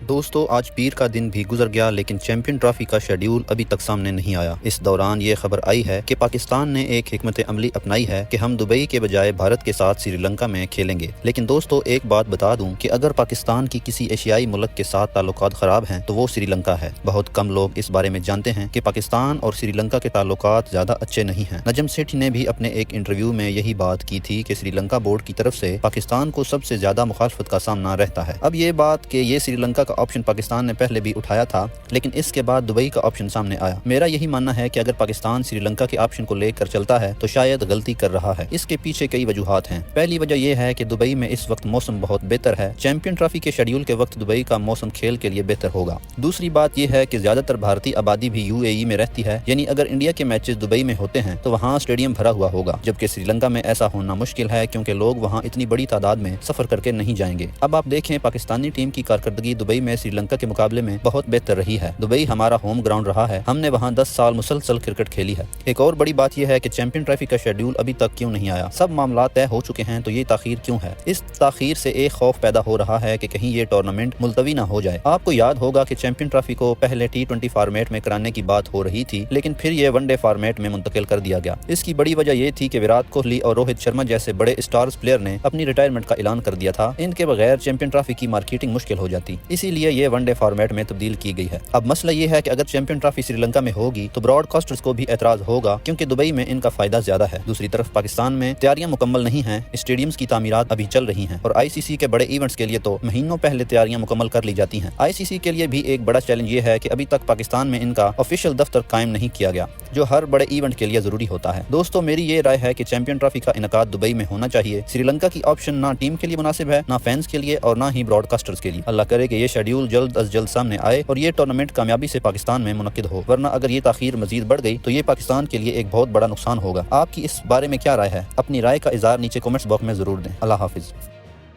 دوستو آج پیر کا دن بھی گزر گیا لیکن چیمپئن ٹرافی کا شیڈیول ابھی تک سامنے نہیں آیا۔ اس دوران یہ خبر آئی ہے کہ پاکستان نے ایک حکمت عملی اپنائی ہے کہ ہم دبئی کے بجائے بھارت کے ساتھ سری لنکا میں کھیلیں گے۔ لیکن دوستو ایک بات بتا دوں کہ اگر پاکستان کی کسی ایشیائی ملک کے ساتھ تعلقات خراب ہیں تو وہ سری لنکا ہے۔ بہت کم لوگ اس بارے میں جانتے ہیں کہ پاکستان اور سری لنکا کے تعلقات زیادہ اچھے نہیں ہیں۔ نجم سیٹھی نے بھی اپنے ایک انٹرویو میں یہی بات کی تھی کہ سری لنکا بورڈ کی طرف سے پاکستان کو سب سے زیادہ مخالفت کا سامنا رہتا ہے۔ اب یہ بات کہ یہ سری لنکا کا آپشن پاکستان نے پہلے بھی اٹھایا تھا لیکن اس کے بعد دبئی کا آپشن سامنے آیا۔ میرا یہی ماننا ہے کہ اگر پاکستان سری لنکا کے آپشن کو لے کر چلتا ہے تو شاید غلطی کر رہا ہے۔ اس کے پیچھے کئی وجوہات ہیں۔ پہلی وجہ یہ ہے کہ دبئی میں اس وقت موسم بہت بہتر ہے۔ چیمپئن ٹرافی کے شیڈیول کے وقت دبئی کا موسم کھیل کے لیے بہتر ہوگا۔ دوسری بات یہ ہے کہ زیادہ تر بھارتی آبادی بھی یو اے ای میں رہتی ہے، یعنی اگر انڈیا کے میچز دبئی میں ہوتے ہیں تو وہاں اسٹیڈیم بھرا ہوا ہوگا، جبکہ سری لنکا میں ایسا ہونا مشکل ہے کیونکہ لوگ وہاں اتنی بڑی تعداد میں سفر کر کے نہیں جائیں گے۔ اب آپ دیکھیں پاکستانی ٹیم کی کارکردگی دبئی میں سری لنکا کے مقابلے میں بہت بہتر رہی ہے۔ دبئی ہمارا ہوم گراؤنڈ رہا ہے، ہم نے وہاں 10 سال مسلسل کرکٹ کھیلی ہے۔ ایک اور بڑی بات یہ ہے کہ چیمپئن ٹرافی کا شیڈیول ابھی تک کیوں نہیں آیا؟ سب معاملات طے ہو چکے ہیں تو یہ تاخیر کیوں ہے؟ اس تاخیر سے ایک خوف پیدا ہو رہا ہے کہ کہیں یہ ٹورنامنٹ ملتوی نہ ہو جائے۔ آپ کو یاد ہوگا کہ چیمپئن ٹرافی کو پہلے T20 فارمیٹ میں کرانے کی بات ہو رہی تھی لیکن پھر یہ ون ڈے فارمیٹ میں منتقل کر دیا گیا۔ اس کی بڑی وجہ یہ تھی کہ وراٹ کوہلی اور روہت شرما جیسے بڑے اسٹارز پلیئر نے اپنی ریٹائرمنٹ کا اعلان کر دیا تھا۔ ان کے بغیر چیمپئن ٹرافی کی مارکیٹنگ مشکل ہو جاتی، اسی لیے یہ ون ڈے فارمیٹ میں تبدیل کی گئی ہے۔ اب مسئلہ یہ ہے کہ اگر چیمپئن ٹرافی سری لنکا میں ہوگی تو براڈ کاسٹرز کو بھی اعتراض ہوگا کیونکہ دبئی میں ان کا فائدہ زیادہ ہے۔ دوسری طرف پاکستان میں تیاریاں مکمل نہیں ہیں، اسٹیڈیمز کی تعمیرات ابھی چل رہی ہیں اور ICC کے بڑے ایونٹس کے لیے تو مہینوں پہلے تیاریاں مکمل کر لی جاتی ہیں۔ ICC کے لیے بھی ایک بڑا چیلنج یہ ہے کہ ابھی تک پاکستان میں ان کا آفیشیل دفتر قائم نہیں کیا گیا جو ہر بڑے ایونٹ کے لیے ضروری ہوتا ہے۔ دوستو میری یہ رائے ہے کہ چیمپئن ٹرافی کا انعقاد دبئی میں ہونا چاہیے۔ سری لنکا کی آپشن نہ ٹیم کے لیے مناسب ہے، نہ فینس کے لیے اور نہ ہی براڈ کاسٹرز کے لیے۔ اللہ کرے کہ یہ شیڈیول جلد از جلد سامنے آئے اور یہ ٹورنامنٹ کامیابی سے پاکستان میں منعقد ہو، ورنہ اگر یہ تاخیر مزید بڑھ گئی تو یہ پاکستان کے لیے ایک بہت بڑا نقصان ہوگا۔ آپ کی اس بارے میں کیا رائے ہے؟ اپنی رائے کا اظہار نیچے کمنٹس باکس میں ضرور دیں۔ اللہ حافظ۔